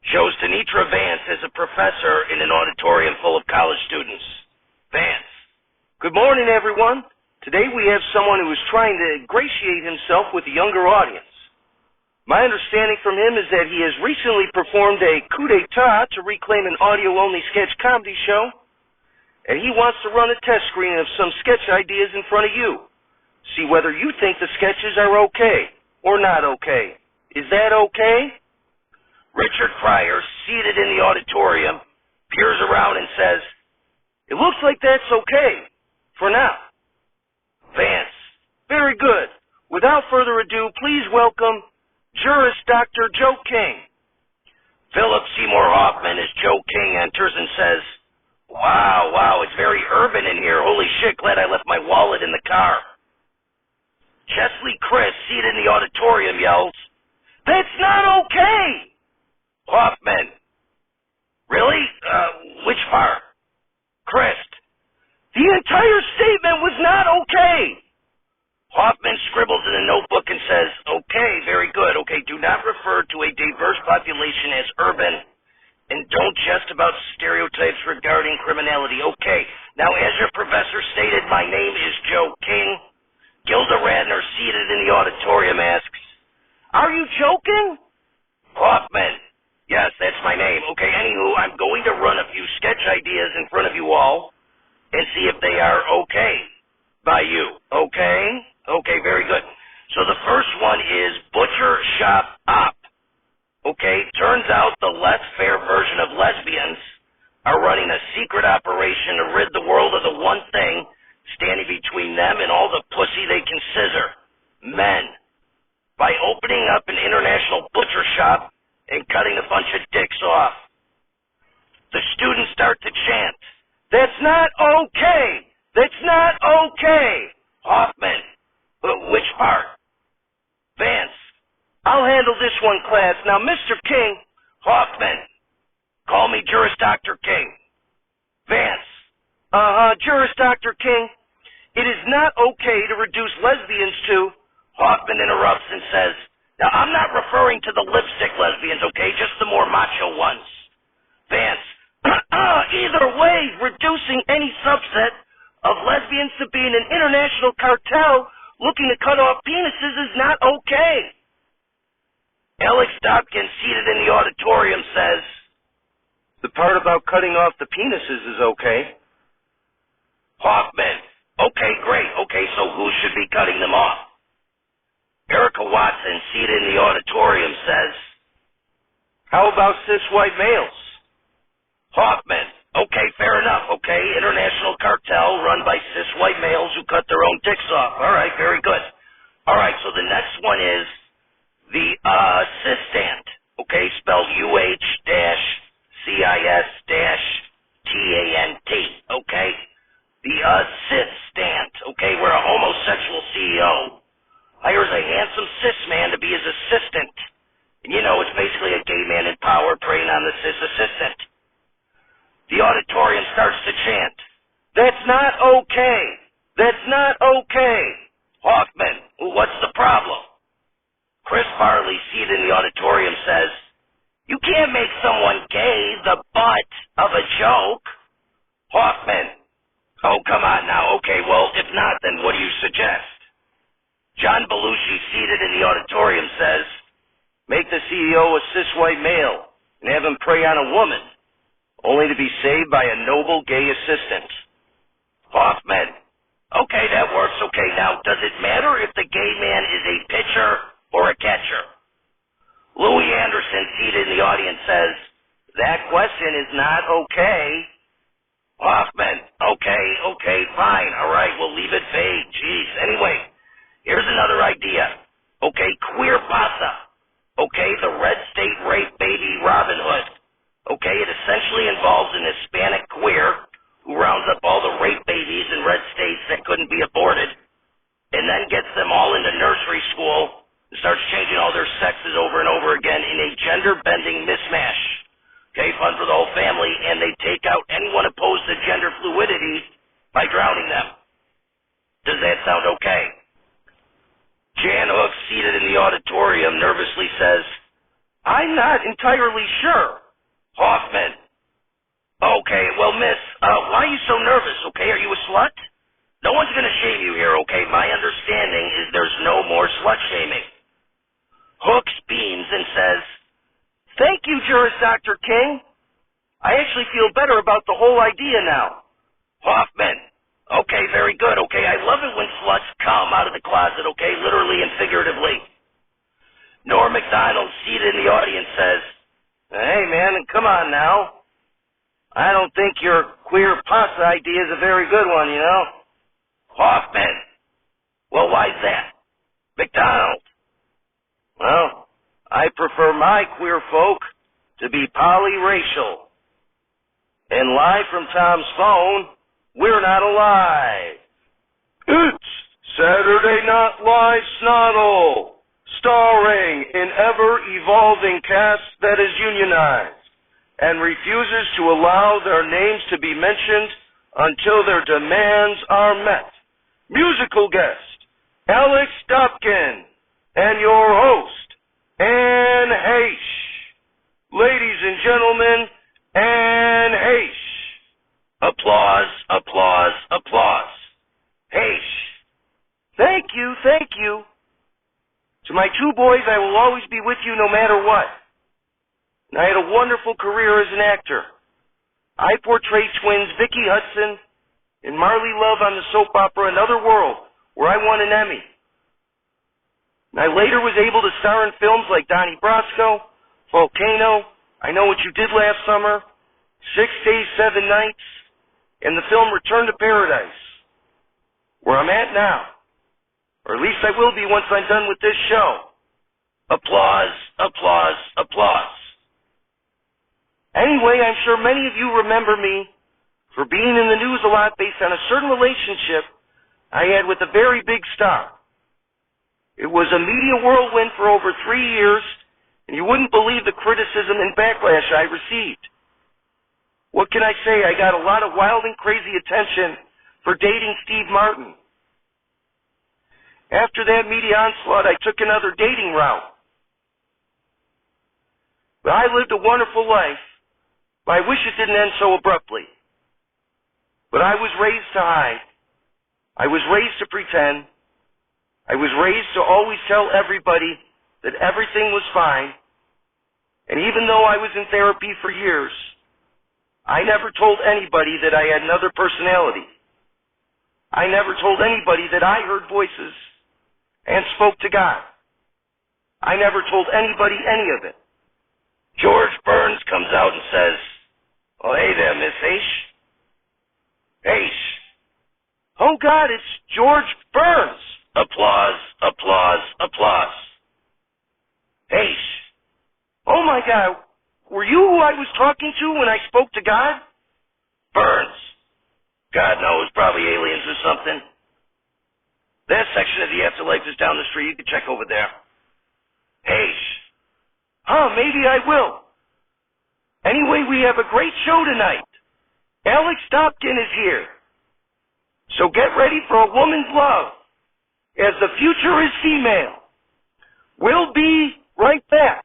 Shows Denitra Vance as a professor in an auditorium full of college students. Vance. Good morning, everyone. Today we have someone who is trying to ingratiate himself with a younger audience. My understanding from him is that he has recently performed a coup d'etat to reclaim an audio-only sketch comedy show, and he wants to run a test screening of some sketch ideas in front of you. See whether you think the sketches are okay or not okay. Is that okay? Richard Pryor, seated in the auditorium, peers around and says, "It looks like that's okay, for now." Vance. Very good. Without further ado, please welcome Jurist Dr. Joe King. Philip Seymour Hoffman as Joe King enters and says, Wow, it's very urban in here. Holy shit, glad I left my wallet in the car. Chesley Chris, seated in the auditorium, yells, "That's not okay!" Hoffman. Really? Which part? Chris. The entire statement was not okay. Hoffman scribbles in a notebook and says, Okay, very good. Okay, do not refer to a diverse population as urban, and don't jest about stereotypes regarding criminality. Okay, now as your professor stated, my name is Joe King. Gilda Radner, seated in the auditorium, asks, "Are you joking?" Hoffman. Yes, that's my name. Okay, anywho, I'm going to run a few sketch ideas in front of you all and see if they are okay by you. Okay? Okay, very good. So the first one is Butcher Shop Op. Okay, turns out the less fair version of lesbians are running a secret operation to rid the world of the one thing standing between them and all the pussy they can scissor. Men. By opening up an international butcher shop and cutting a bunch of dicks off. The students start to chant, "That's not okay! That's not okay!" Hoffman. Which part? Vance. I'll handle this one, class. Now, Mr. King. Hoffman. Call me Jurist Dr. King. Vance. Jurist Dr. King. It is not okay to reduce lesbians to... Hoffman interrupts and says, Now, I'm not referring to the lipstick lesbians, okay? Just the more macho ones. Vance. Either way, reducing any subset of lesbians to being an international cartel looking to cut off penises is not okay. Alix Dobkin, seated in the auditorium, says, The part about cutting off the penises is okay. Hoffman. Okay, great. Okay, so who should be cutting them off? Erica Watson, seated in the auditorium, says, How about cis white males? Hoffman. Okay, fair enough. Okay, international cartel run by cis white males who cut their own dicks off. All right, very good. All right, so the next one is the cistant. Okay, spelled UH-CIS-TANT. Okay, the cistant. Okay, where a homosexual CEO hires a handsome cis man to be his assistant. And you know, it's basically a gay man in power preying on the cis assistant. The auditorium starts to chant, That's not okay. That's not okay. Hoffman, what's the problem? Chris Farley, seated in the auditorium, says, You can't make someone gay the butt of a joke. Hoffman, oh, come on now. Okay, well, if not, then what do you suggest? John Belushi, seated in the auditorium, says, Make the CEO a cis white male and have him prey on a woman, only to be saved by a noble gay assistant. Hoffman, okay, that works. Okay, now, does it matter if the gay man is a pitcher or a catcher? Louis Anderson, seated in the audience, says, That question is not okay. Hoffman, okay, fine. All right, we'll leave it vague. Jeez. Anyway, here's another idea. Okay, queer pasa. Okay, the red state rape baby Robin Hood. Okay, it essentially involves an Hispanic queer who rounds up all the rape babies in red states that couldn't be aborted and then gets them all into nursery school and starts changing all their sexes over and over again in a gender-bending mismatch. Okay, fun for the whole family, and they take out anyone opposed to gender fluidity by drowning them. Does that sound okay? Jan Hook, seated in the auditorium, nervously says, I'm not entirely sure. Hoffman. Okay, well, miss, why are you so nervous, okay? Are you a slut? No one's gonna shame you here, okay? My understanding is there's no more slut shaming. Hooks beams and says, Thank you, Juris Dr. King. I actually feel better about the whole idea now. Hoffman. Okay, very good, okay? I love it when sluts come out of the closet, okay? Literally and figuratively. Norm MacDonald, seated in the audience, says, Hey, man, come on now. I don't think your queer pasta idea is a very good one, you know? Hoffman. Well, why's that? MacDonald. Well, I prefer my queer folk to be polyracial. And live from Tom's phone, we're not alive. It's Saturday Night Live SNotL, starring an ever-evolving cast that is unionized and refuses to allow their names to be mentioned until their demands are met. Musical guest, Alix Dobkin, and your host, Heche. Ladies and gentlemen, Heche. Applause, applause, applause. Heche. Thank you, thank you. To my two boys, I will always be with you no matter what. And I had a wonderful career as an actor. I portrayed twins Vicki Hudson and Marley Love on the soap opera Another World, where I won an Emmy. And I later was able to star in films like Donnie Brasco, Volcano, I Know What You Did Last Summer, 6 Days, 7 Nights, and the film Return to Paradise, where I'm at now. Or at least I will be once I'm done with this show. Applause, applause, applause. Anyway, I'm sure many of you remember me for being in the news a lot based on a certain relationship I had with a very big star. It was a media whirlwind for over 3 years, and you wouldn't believe the criticism and backlash I received. What can I say? I got a lot of wild and crazy attention for dating Steve Martin. After that media onslaught, I took another dating route. But I lived a wonderful life. But I wish it didn't end so abruptly. But I was raised to hide. I was raised to pretend. I was raised to always tell everybody that everything was fine. And even though I was in therapy for years, I never told anybody that I had another personality. I never told anybody that I heard voices and spoke to God. I never told anybody any of it. George Burns comes out and says, Oh, hey there, Miss Heche. Heche. Oh, God, it's George Burns. Applause, applause, applause. Heche. Oh, my God. Were you who I was talking to when I spoke to God? Burns. God knows, probably aliens or something. That section of the afterlife is down the street. You can check over there. Heche. Huh, maybe I will. Anyway, we have a great show tonight. Alix Dobkin is here. So get ready for a woman's love, as the future is female. We'll be right back.